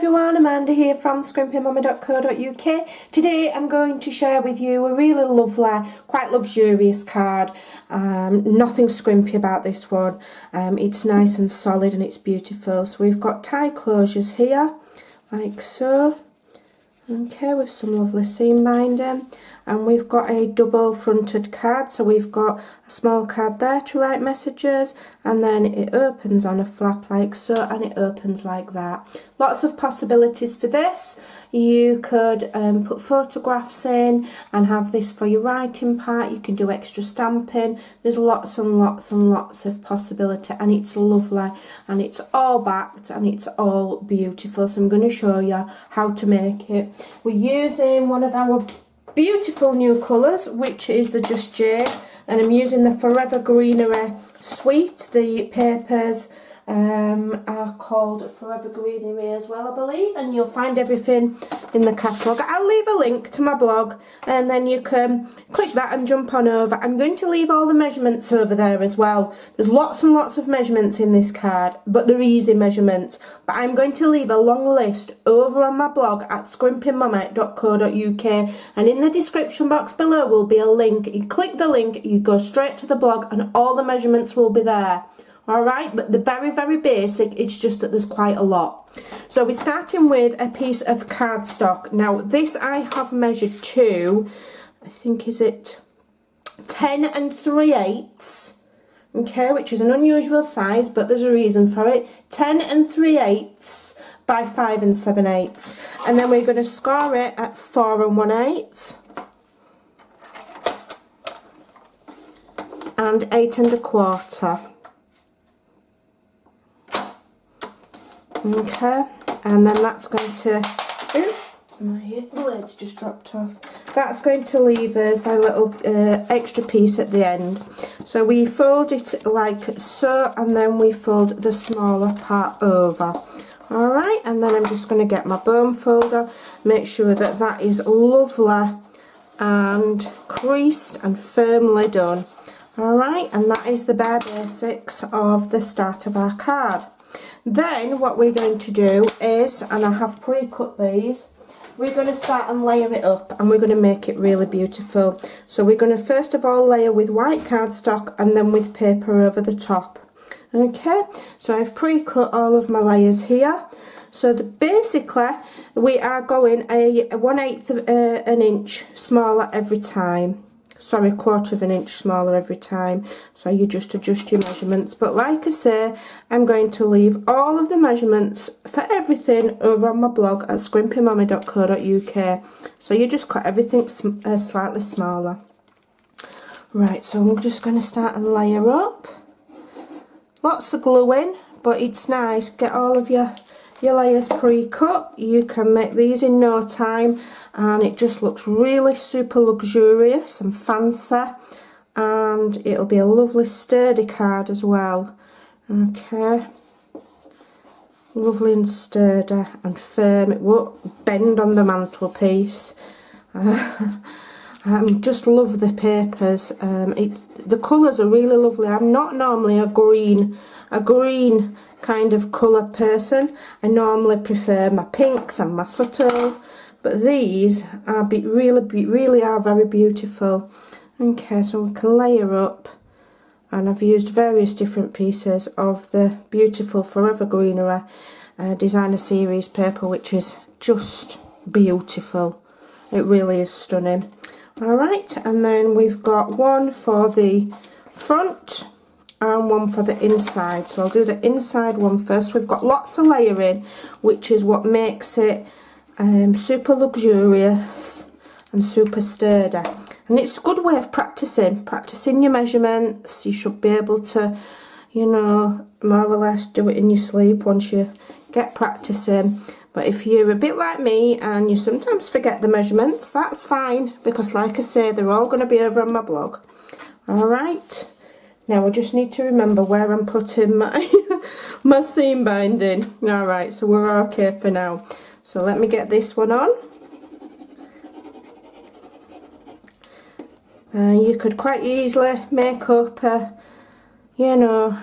everyone, Amanda here from Scrimpingmommy.co.uk. Today I'm going to share with you a really lovely, quite luxurious card. Nothing scrimpy about this one. It's nice and solid and it's beautiful. So we've got tie closures here, like so. Okay, with some lovely seam binding, and we've got a double fronted card, so we've got a small card there to write messages, and then it opens on a flap like so, and it opens like that. Lots of possibilities for this. You could put photographs in and have this for your writing part. You can do extra stamping. There's lots and lots and lots of possibility, and it's lovely, and it's all backed and it's all beautiful. So I'm going to show you how to make it. We're using one of our beautiful new colours, which is the Just Jade, and I'm using the Forever Greenery Suite. The papers are called Forever Greenery as well, I believe, and you'll find everything in the catalogue. I'll leave a link to my blog and then you can click that and jump on over. I'm going to leave all the measurements over there as well. There's lots and lots of measurements in this card, but they're easy measurements. But I'm going to leave a long list over on my blog at scrimpingmommy.co.uk, and in the description box below will be a link. You click the link, you go straight to the blog, and all the measurements will be there. Alright, but they're very, very basic. It's just that there's quite a lot. So we're starting with a piece of cardstock. Now this I have measured to, I think is it 10 3/8, okay, which is an unusual size, but there's a reason for it. 10 3/8 by 5 7/8, and then we're going to score it at 4 1/8 and 8 1/4. Okay, and then that's going to, my blade's just dropped off. That's going to leave us a little extra piece at the end. So we fold it like so, and then we fold the smaller part over. Alright, and then I'm just going to get my bone folder, make sure that that is lovely and creased and firmly done. Alright, and that is the bare basics of the start of our card. Then what we're going to do is, and I have pre-cut these, we're going to start and layer it up, and we're going to make it really beautiful. So we're going to first of all layer with white cardstock and then with paper over the top. Okay, so I've pre-cut all of my layers here. So basically we are going a 1/8 of an inch smaller every time. Sorry, 1/4 of an inch smaller every time. So you just adjust your measurements. But like I say, I'm going to leave all of the measurements for everything over on my blog at scrimpingmommy.co.uk. So you just cut everything slightly smaller. Right, so I'm just going to start and layer up. Lots of gluing, but it's nice. Get all of your layers pre-cut. You can make these in no time, and it just looks really super luxurious and fancy, and it'll be a lovely sturdy card as well. Okay, lovely and sturdy and firm. It won't bend on the mantelpiece. Just love the papers. The colours are really lovely. I'm not normally a green kind of colour person. I normally prefer my pinks and my subtles, but these are really are very beautiful. Okay, so we can layer up, and I've used various different pieces of the beautiful Forever Greenery designer series paper, which is just beautiful. It really is stunning. Alright, and then we've got one for the front and one for the inside. So I'll do the inside one first. We've got lots of layering, which is what makes it super luxurious and super sturdy. And it's a good way of practicing your measurements. You should be able to, you know, more or less do it in your sleep once you get practicing. But if you're a bit like me and you sometimes forget the measurements, that's fine, because like I say, they're all going to be over on my blog. Alright, now I just need to remember where I'm putting my my seam binding. Alright, so we're okay for now. So let me get this one on. You could quite easily make up a, you know,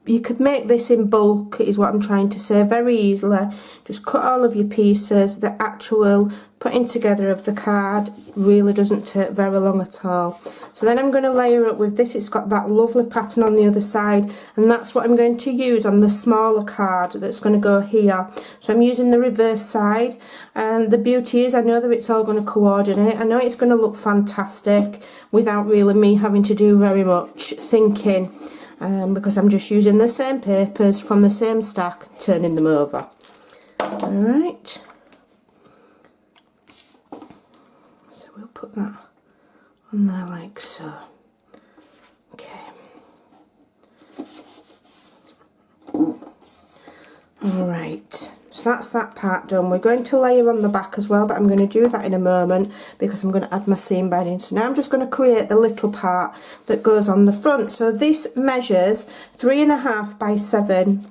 you could make this in bulk, is what I'm trying to say, very easily. Just cut all of your pieces. The actual putting together of the card really doesn't take very long at all. So then I'm going to layer it with this. It's got that lovely pattern on the other side, and that's what I'm going to use on the smaller card that's going to go here. So I'm using the reverse side, and the beauty is I know that it's all going to coordinate. I know it's going to look fantastic without really me having to do very much thinking, because I'm just using the same papers from the same stack, turning them over. Alright, so we'll put that on there like so. Okay. Alright, so that's that part done. We're going to layer on the back as well, but I'm going to do that in a moment because I'm going to add my seam binding. So now I'm just going to create the little part that goes on the front. So this measures 3.5 by 7.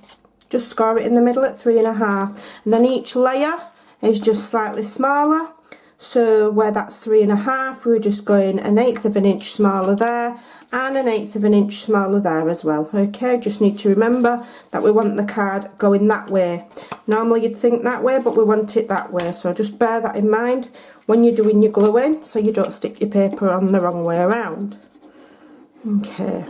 Just score it in the middle at 3.5, and then each layer is just slightly smaller. So where that's 3.5, we're just going 1/8 of an inch smaller there, and 1/8 of an inch smaller there as well. Okay, just need to remember that we want the card going that way. Normally you'd think that way, but we want it that way. So just bear that in mind when you're doing your gluing, so you don't stick your paper on the wrong way around. Okay.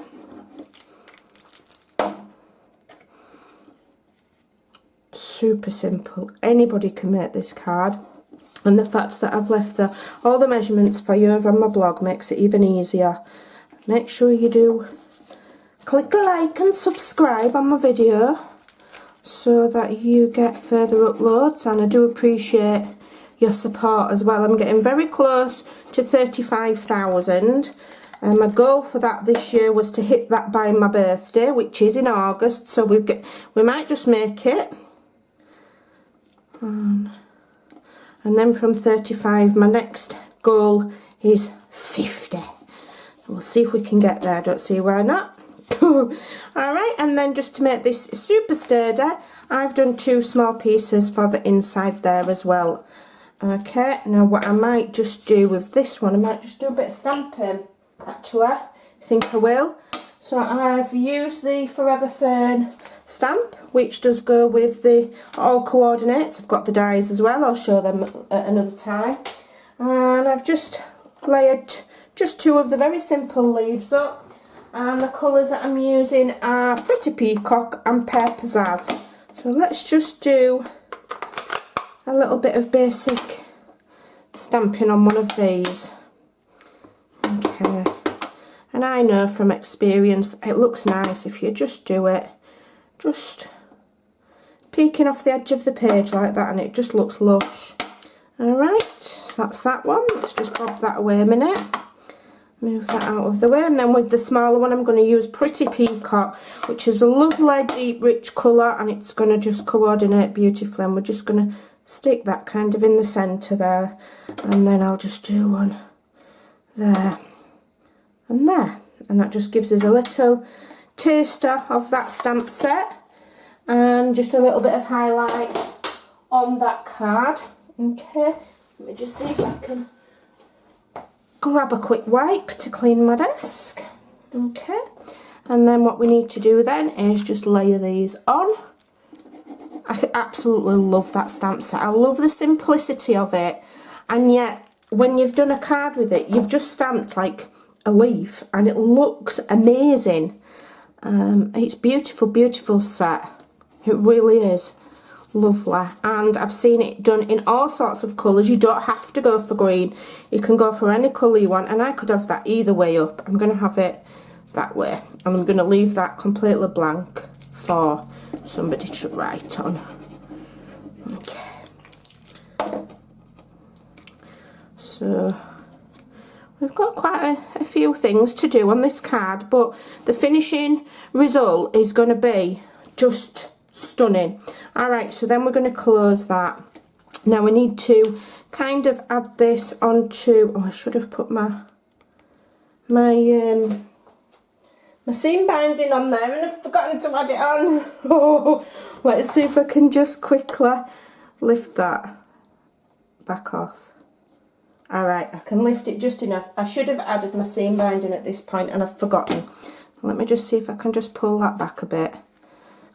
Super simple. Anybody can make this card. And the fact that I've left all the measurements for you over on my blog makes it even easier. Make sure you do click like and subscribe on my video so that you get further uploads, and I do appreciate your support as well. I'm getting very close to 35,000, and my goal for that this year was to hit that by my birthday, which is in August, so we might just make it. And then from 35, my next goal is 50. We'll see if we can get there. I don't see why not. Alright, and then just to make this super sturdy, I've done 2 small pieces for the inside there as well. Okay, now what I might just do with this one, I might just do a bit of stamping, actually. I think I will. So I've used the Forever Fern stamp, which does go with the all coordinates. I've got the dies as well, I'll show them at another time. And I've just layered just 2 of the very simple leaves up, and the colours that I'm using are Pretty Peacock and Pear Pizzazz. So let's just do a little bit of basic stamping on one of these. Okay, and I know from experience it looks nice if you just do it just peeking off the edge of the page like that, and it just looks lush. Alright, so that's that one. Let's just bob that away a minute. Move that out of the way, and then with the smaller one I'm going to use Pretty Peacock, which is a lovely deep rich colour, and it's going to just coordinate beautifully, and we're just going to stick that kind of in the centre there, and then I'll just do one there and there, and that just gives us a little taster of that stamp set and just a little bit of highlight on that card. Okay, let me just see if I can grab a quick wipe to clean my desk. Okay, and then what we need to do then is just layer these on. I absolutely love that stamp set. I love the simplicity of it, and yet when you've done a card with it, you've just stamped like a leaf and it looks amazing. It's beautiful, beautiful set. It really is lovely, and I've seen it done in all sorts of colours. You don't have to go for green, you can go for any colour you want, and I could have that either way up. I'm going to have it that way, and I'm going to leave that completely blank for somebody to write on. Okay, so we've got quite a few things to do on this card, but the finishing result is going to be just stunning. Alright, so then we're going to close that. Now we need to kind of add this onto, oh, I should have put my seam binding on there and I've forgotten to add it on. Oh, let's see if I can just quickly lift that back off. Alright, I can lift it just enough. I should have added my seam binding at this point and I've forgotten. Let me just see if I can just pull that back a bit.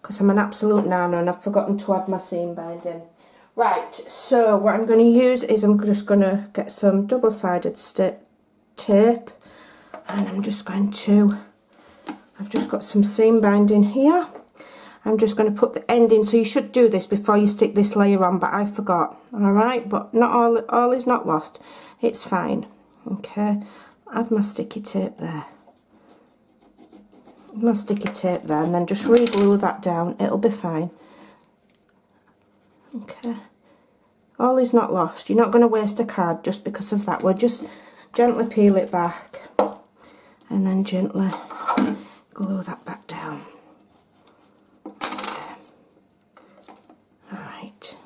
because I'm an absolute nana and I've forgotten to add my seam binding. Right, so what I'm going to use is I'm just going to get some double-sided tape, and I'm just going to, I've just got some seam binding here. I'm just going to put the end in, so you should do this before you stick this layer on, but I forgot. Alright, but not all is not lost. It's fine. Okay, add my sticky tape there. My sticky tape there, and then just re-glue that down. It'll be fine. Okay. All is not lost. You're not going to waste a card just because of that. We'll just gently peel it back and then gently glue that back down. Alright.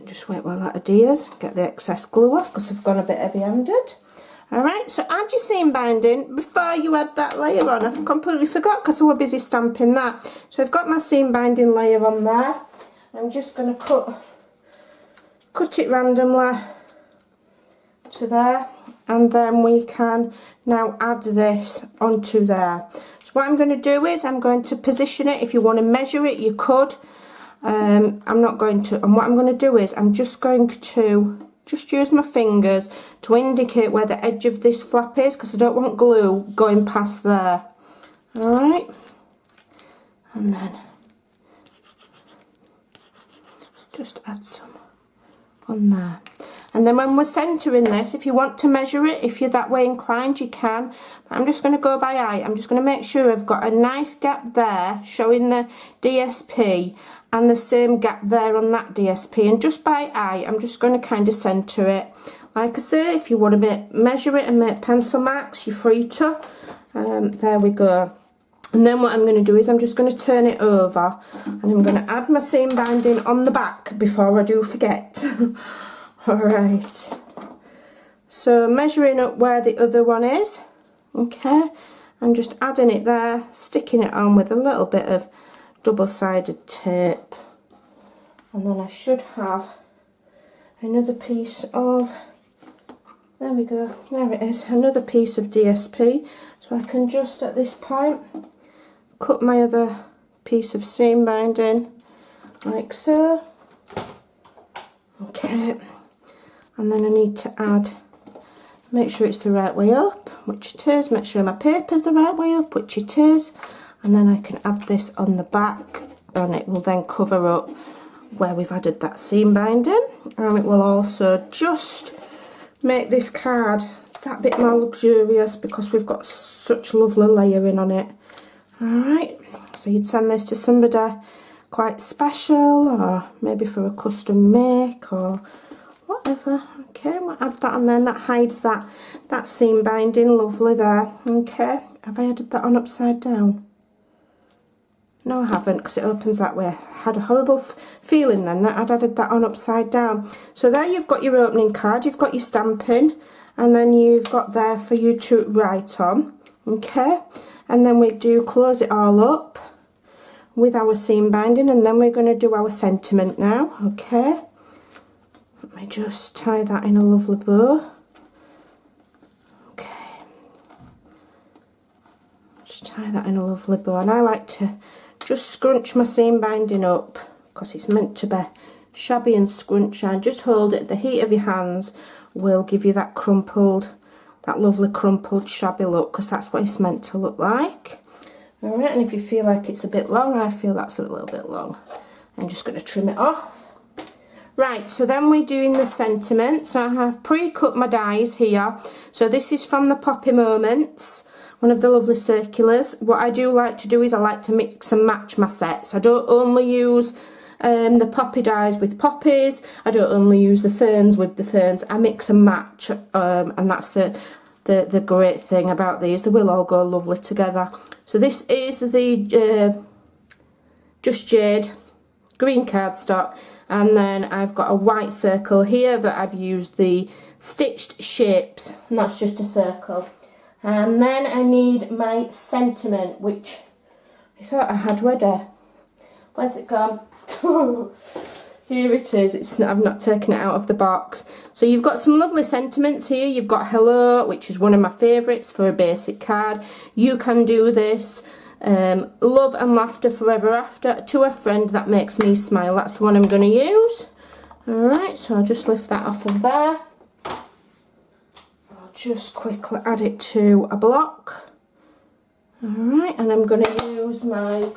Just wait while that adheres. Get the excess glue off because I've gone a bit heavy-handed. Alright, so add your seam binding before you add that layer on. I've completely forgot because I was busy stamping that. So I've got my seam binding layer on there. I'm just going to cut it randomly to there, and then we can now add this onto there. So what I'm going to do is I'm going to position it. If you want to measure it, you could. I'm not going to. And what I'm going to do is I'm just going to just use my fingers to indicate where the edge of this flap is, because I don't want glue going past there. Alright, and then just add some on there. And then when we're centering this, if you want to measure it, if you're that way inclined, you can. But I'm just going to go by eye. I'm just going to make sure I've got a nice gap there showing the DSP and the same gap there on that DSP. And just by eye, I'm just going to kind of centre it. Like I say, if you want to measure it and make pencil marks, you're free to. There we go. And then what I'm going to do is I'm just going to turn it over, and I'm going to add my seam binding on the back before I do forget. Alright, so measuring up where the other one is, okay, I'm just adding it there, sticking it on with a little bit of double-sided tape, and then I should have another piece of, there we go, there it is, another piece of DSP, so I can just at this point cut my other piece of seam binding like so. Okay, and then I need to add, make sure it's the right way up, which it is, make sure my paper's the right way up, which it is, and then I can add this on the back, and it will then cover up where we've added that seam binding, and it will also just make this card that bit more luxurious because we've got such lovely layering on it. Alright, so you'd send this to somebody quite special, or maybe for a custom make or whatever. Okay, we'll add that on there, and that hides that seam binding lovely there. Okay, have I added that on upside down? No, I haven't, because it opens that way. I had a horrible feeling then that I'd added that on upside down. So there you've got your opening card, you've got your stamping, and then you've got there for you to write on. Okay, and then we do close it all up with our seam binding, and then we're going to do our sentiment now. Okay, let me just tie that in a lovely bow. Okay, just tie that in a lovely bow, and I like to just scrunch my seam binding up because it's meant to be shabby and scrunchy, and just hold it. The heat of your hands will give you that crumpled, that lovely crumpled shabby look, because that's what it's meant to look like. Alright, and if you feel like it's a bit long, I feel that's a little bit long, I'm just going to trim it off. Right, so then we're doing the sentiment. So I have pre-cut my dies here. So this is from the Poppy Moments, one of the lovely circulars. What I do like to do is I like to mix and match my sets. I don't only use the poppy dies with poppies. I don't only use the ferns with the ferns. I mix and match, and that's the great thing about these. They will all go lovely together. So this is the Just Jade green cardstock, and then I've got a white circle here that I've used the stitched shapes, and that's just a circle. And then I need my sentiment, which I thought I had ready. Where's it gone? Here it is. I've not taken it out of the box. So you've got some lovely sentiments here. You've got hello, which is one of my favourites for a basic card. You can do this. Love and laughter forever after. To a friend that makes me smile. That's the one I'm going to use. Alright, so I'll just lift that off of there. I'll just quickly add it to a block. Alright, and I'm going to use my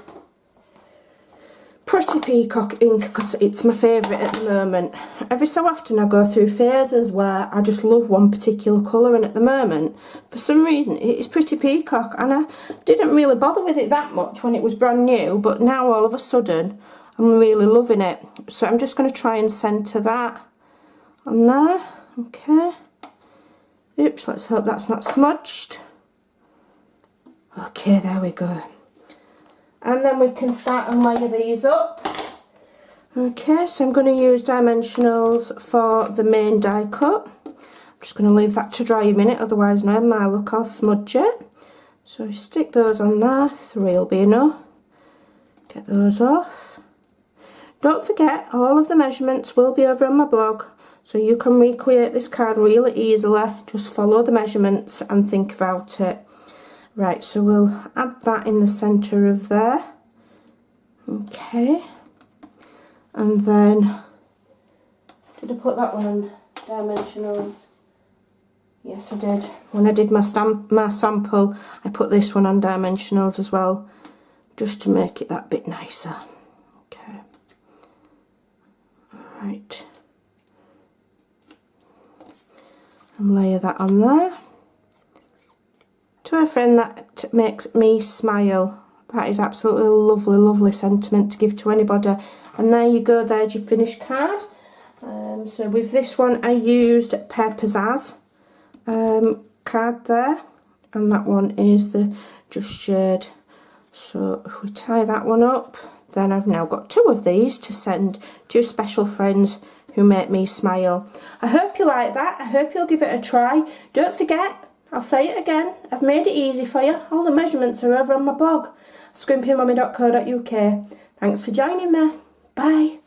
Pretty Peacock ink because it's my favourite at the moment. Every so often I go through phases where I just love one particular colour, and at the moment, for some reason, it's Pretty Peacock, and I didn't really bother with it that much when it was brand new, but now all of a sudden I'm really loving it. So I'm just going to try and centre that on there. Okay. Oops, let's hope that's not smudged. Okay, there we go. And then we can start and layer these up. Okay, so I'm going to use dimensionals for the main die cut. I'm just going to leave that to dry a minute, otherwise no, my look, I'll smudge it. So stick those on there, 3 will be enough. Get those off. Don't forget, all of the measurements will be over on my blog, so you can recreate this card really easily. Just follow the measurements and think about it. Right, so we'll add that in the centre of there. Okay. And then, did I put that one on dimensionals? Yes, I did. When I did my sample, I put this one on dimensionals as well, just to make it that bit nicer. Okay. Alright. And layer that on there. To a friend that makes me smile. That is absolutely a lovely, lovely sentiment to give to anybody. And there you go, there's your finished card. So with this one I used Pear Pizzazz card there. And that one is the Just Shade. So if we tie that one up, then I've now got 2 of these to send to special friends who make me smile. I hope you like that. I hope you'll give it a try. Don't forget, I'll say it again, I've made it easy for you. All the measurements are over on my blog, scrimpingmommy.co.uk. Thanks for joining me. Bye.